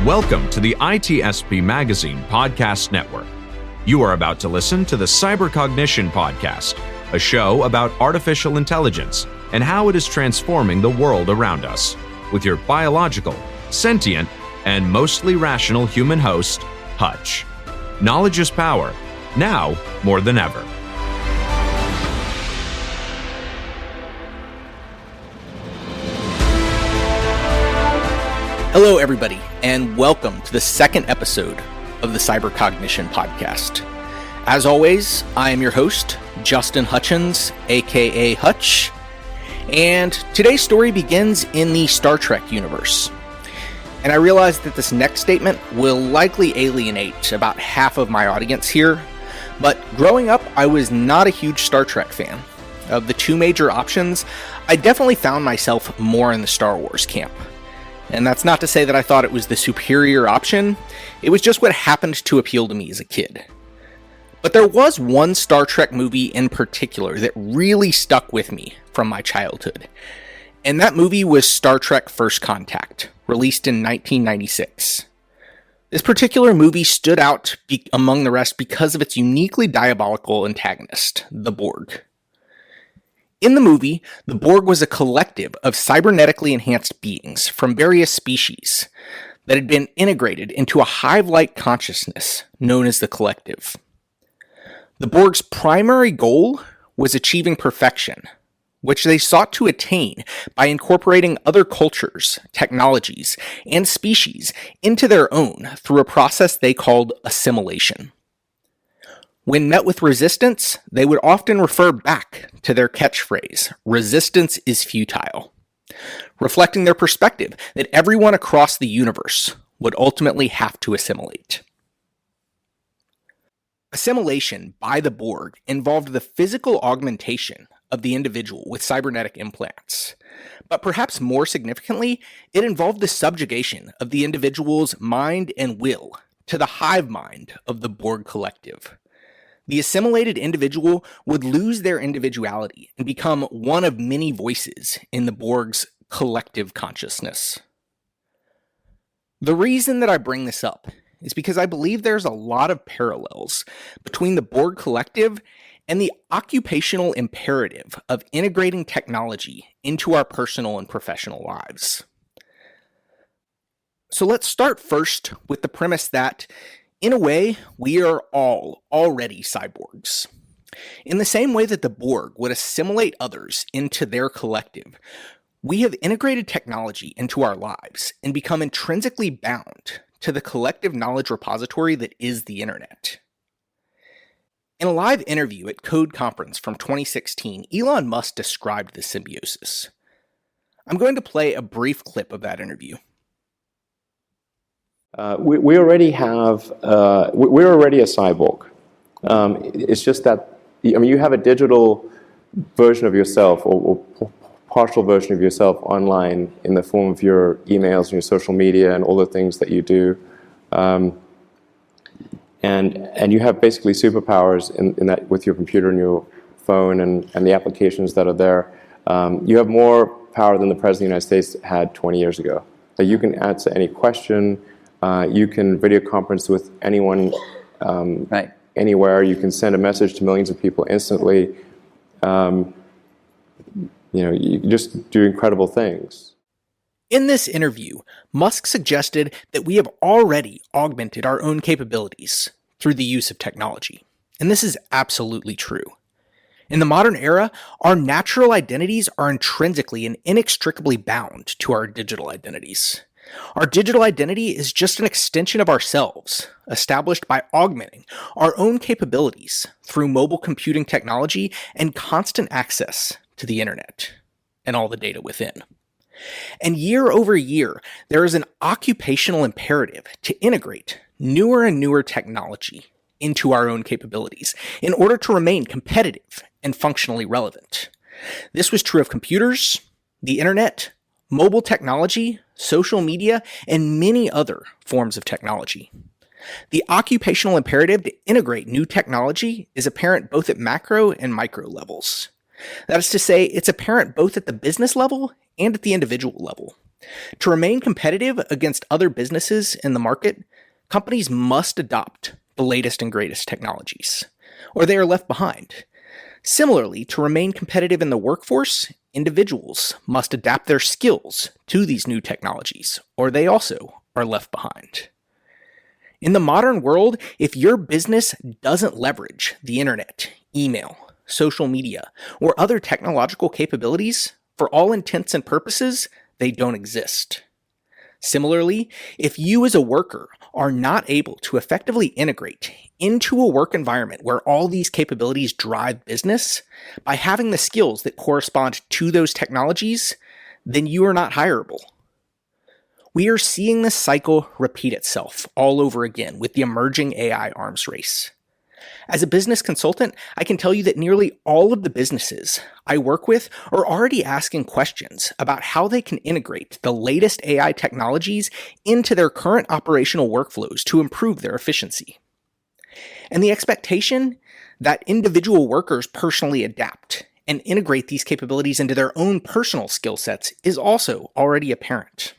Welcome to the ITSP Magazine Podcast Network. You are about to listen to the Cognition Podcast, a show about artificial intelligence and how it is transforming the world around us, with your biological, sentient, and mostly rational human host, Hutch. Knowledge is power, now more than ever. Hello, everybody, and welcome to the second episode of the Cognition Podcast. As always, I am your host, Justin Hutchins, aka Hutch, and today's story begins in the Star Trek universe. And I realize that this next statement will likely alienate about half of my audience here, but growing up, I was not a huge Star Trek fan. Of the two major options, I definitely found myself more in the Star Wars camp. And that's not to say that I thought it was the superior option, it was just what happened to appeal to me as a kid. But there was one Star Trek movie in particular that really stuck with me from my childhood. And that movie was Star Trek First Contact, released in 1996. This particular movie stood out among the rest because of its uniquely diabolical antagonist, the Borg. In the movie, the Borg was a collective of cybernetically enhanced beings from various species that had been integrated into a hive-like consciousness known as the Collective. The Borg's primary goal was achieving perfection, which they sought to attain by incorporating other cultures, technologies, and species into their own through a process they called assimilation. When met with resistance, they would often refer back to their catchphrase, "Resistance is futile," reflecting their perspective that everyone across the universe would ultimately have to assimilate. Assimilation by the Borg involved the physical augmentation of the individual with cybernetic implants. But perhaps more significantly, it involved the subjugation of the individual's mind and will to the hive mind of the Borg Collective. The assimilated individual would lose their individuality and become one of many voices in the Borg's collective consciousness. The reason that I bring this up is because I believe there's a lot of parallels between the Borg Collective and the occupational imperative of integrating technology into our personal and professional lives. So let's start first with the premise that in a way, we are all already cyborgs. In the same way that the Borg would assimilate others into their collective, we have integrated technology into our lives and become intrinsically bound to the collective knowledge repository that is the internet. In a live interview at Code Conference from 2016, Elon Musk described this symbiosis. I'm going to play a brief clip of that interview. We already have, we're already a cyborg. It's just that, you have a digital version of yourself or partial version of yourself online in the form of your emails and your social media and all the things that you do. And you have basically superpowers in that with your computer and your phone and the applications that are there. You have more power than the President of the United States had 20 years ago. So you can answer any question. You can video conference with anyone, anywhere. You can send a message to millions of people instantly. You just do incredible things. In this interview, Musk suggested that we have already augmented our own capabilities through the use of technology. And this is absolutely true. In the modern era, our natural identities are intrinsically and inextricably bound to our digital identities. Our digital identity is just an extension of ourselves, established by augmenting our own capabilities through mobile computing technology and constant access to the internet and all the data within. And year over year, there is an occupational imperative to integrate newer and newer technology into our own capabilities in order to remain competitive and functionally relevant. This was true of computers, the internet, mobile technology, social media, and many other forms of technology. The occupational imperative to integrate new technology is apparent both at macro and micro levels. That is to say, it's apparent both at the business level and at the individual level. To remain competitive against other businesses in the market, companies must adopt the latest and greatest technologies, or they are left behind. Similarly, to remain competitive in the workforce, individuals must adapt their skills to these new technologies, or they also are left behind. In the modern world, if your business doesn't leverage the internet, email, social media, or other technological capabilities, for all intents and purposes, they don't exist. Similarly, if you as a worker are not able to effectively integrate into a work environment where all these capabilities drive business by having the skills that correspond to those technologies, then you are not hireable. We are seeing this cycle repeat itself all over again with the emerging AI arms race. As a business consultant, I can tell you that nearly all of the businesses I work with are already asking questions about how they can integrate the latest AI technologies into their current operational workflows to improve their efficiency. And the expectation that individual workers personally adapt and integrate these capabilities into their own personal skill sets is also already apparent.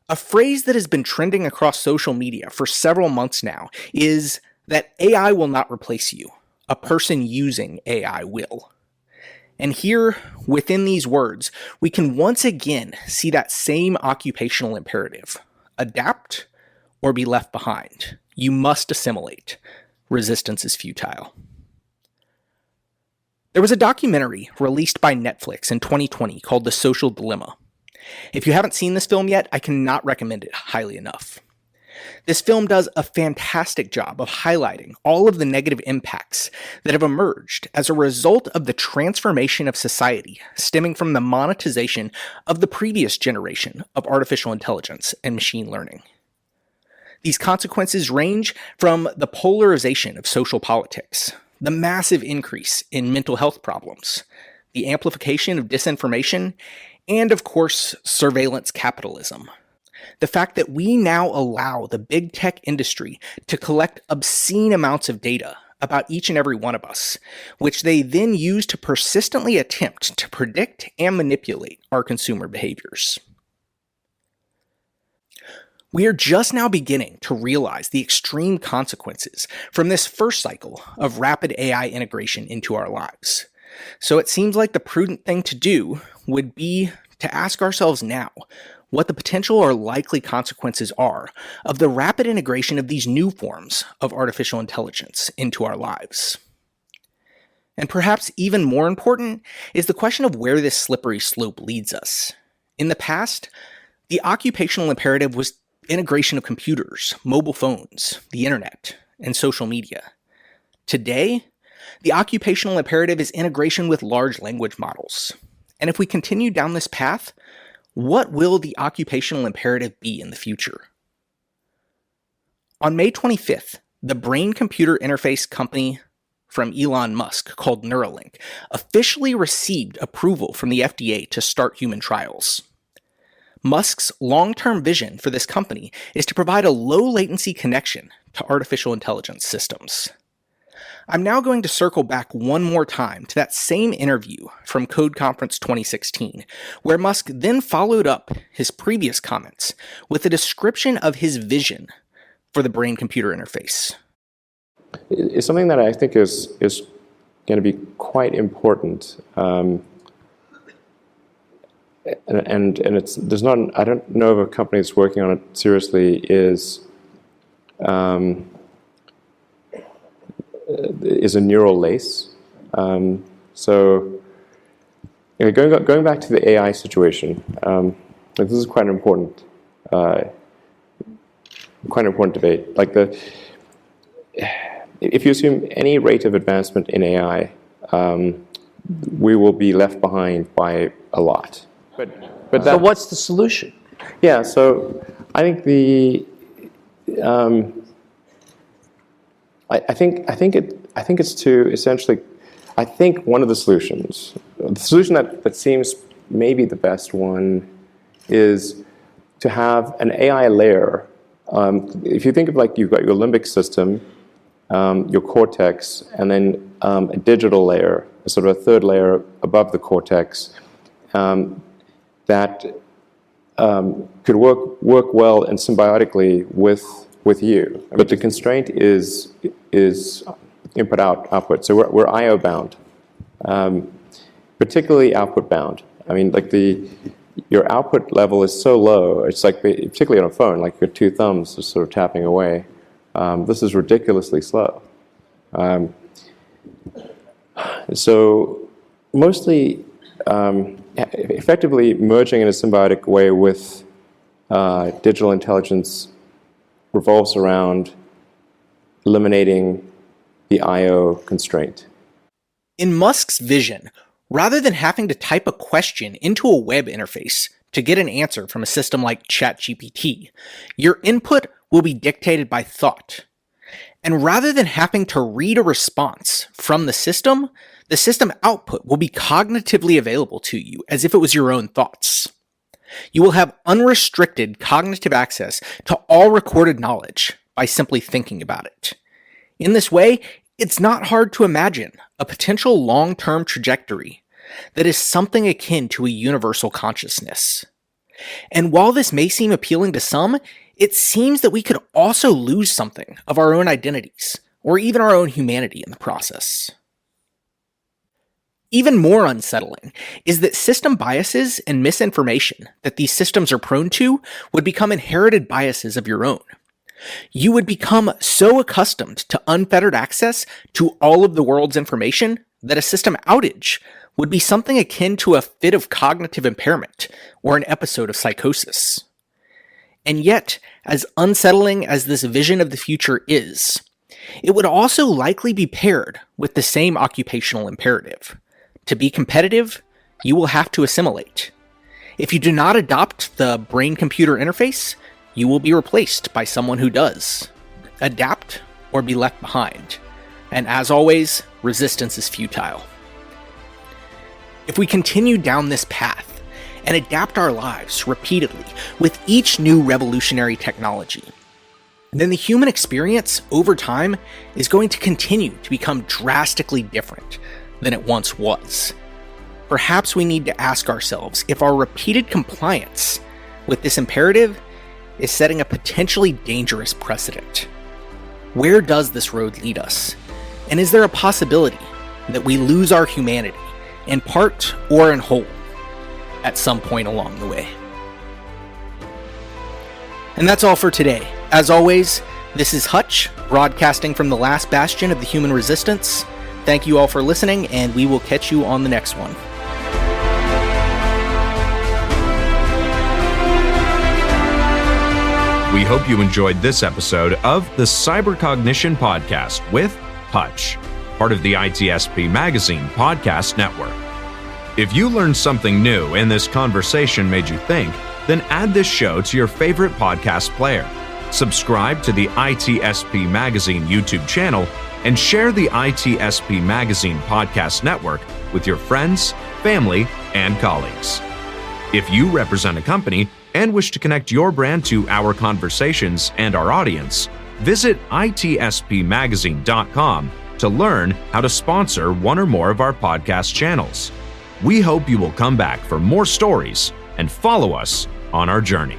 A phrase that has been trending across social media for several months now is that AI will not replace you. A person using AI will. And here, within these words, we can once again see that same occupational imperative. Adapt or be left behind. You must assimilate. Resistance is futile. There was a documentary released by Netflix in 2020 called The Social Dilemma. If you haven't seen this film yet, I cannot recommend it highly enough. This film does a fantastic job of highlighting all of the negative impacts that have emerged as a result of the transformation of society stemming from the monetization of the previous generation of artificial intelligence and machine learning. These consequences range from the polarization of social politics, the massive increase in mental health problems, the amplification of disinformation, and of course, surveillance capitalism. The fact that we now allow the big tech industry to collect obscene amounts of data about each and every one of us, which they then use to persistently attempt to predict and manipulate our consumer behaviors. We are just now beginning to realize the extreme consequences from this first cycle of rapid AI integration into our lives. So it seems like the prudent thing to do would be to ask ourselves now what the potential or likely consequences are of the rapid integration of these new forms of artificial intelligence into our lives. And perhaps even more important is the question of where this slippery slope leads us. In the past, the occupational imperative was integration of computers, mobile phones, the internet, and social media. Today, the occupational imperative is integration with large language models. And if we continue down this path, what will the occupational imperative be in the future? On May 25th, the brain-computer interface company from Elon Musk called Neuralink officially received approval from the FDA to start human trials. Musk's long-term vision for this company is to provide a low-latency connection to artificial intelligence systems. I'm now going to circle back one more time to that same interview from Code Conference 2016, where Musk then followed up his previous comments with a description of his vision for the brain-computer interface. It's something that I think is going to be quite important, and there's not. I don't know of a company that's working on it seriously. Is a neural lace. So going back to the AI situation, this is quite an important debate. If you assume any rate of advancement in AI, we will be left behind by a lot. So what's the solution? Yeah. So I think I think it's to essentially. I think one of the solutions, the solution that seems maybe the best one, is to have an AI layer. If you think of you've got your limbic system, your cortex, and then a digital layer, sort of a third layer above the cortex, that could work well and symbiotically with you. But the constraint is input output. So we're I/O bound, particularly output bound. I mean, like your output level is so low. It's like, particularly on a phone, like your two thumbs are sort of tapping away. This is ridiculously slow. So mostly, effectively merging in a symbiotic way with digital intelligence revolves around eliminating the I/O constraint. In Musk's vision, rather than having to type a question into a web interface to get an answer from a system like ChatGPT, your input will be dictated by thought. And rather than having to read a response from the system output will be cognitively available to you as if it was your own thoughts. You will have unrestricted cognitive access to all recorded knowledge by simply thinking about it. In this way, it's not hard to imagine a potential long-term trajectory that is something akin to a universal consciousness. And while this may seem appealing to some, it seems that we could also lose something of our own identities, or even our own humanity in the process. Even more unsettling is that system biases and misinformation that these systems are prone to would become inherited biases of your own. You would become so accustomed to unfettered access to all of the world's information that a system outage would be something akin to a fit of cognitive impairment or an episode of psychosis. And yet, as unsettling as this vision of the future is, it would also likely be paired with the same occupational imperative. To be competitive, you will have to assimilate. If you do not adopt the brain-computer interface, you will be replaced by someone who does. Adapt or be left behind. And as always, resistance is futile. If we continue down this path and adapt our lives repeatedly with each new revolutionary technology, then the human experience over time is going to continue to become drastically different than it once was. Perhaps we need to ask ourselves if our repeated compliance with this imperative is setting a potentially dangerous precedent. Where does this road lead us? And is there a possibility that we lose our humanity, in part or in whole, at some point along the way? And that's all for today. As always, this is Hutch, broadcasting from the last bastion of the human resistance. Thank you all for listening, and we will catch you on the next one. We hope you enjoyed this episode of the Cyber Cognition Podcast with Hutch, part of the ITSP Magazine Podcast Network. If you learned something new and this conversation made you think, then add this show to your favorite podcast player. Subscribe to the ITSP Magazine YouTube channel and share the ITSP Magazine Podcast Network with your friends, family, and colleagues. If you represent a company and wish to connect your brand to our conversations and our audience, visit itspmagazine.com to learn how to sponsor one or more of our podcast channels. We hope you will come back for more stories and follow us on our journey.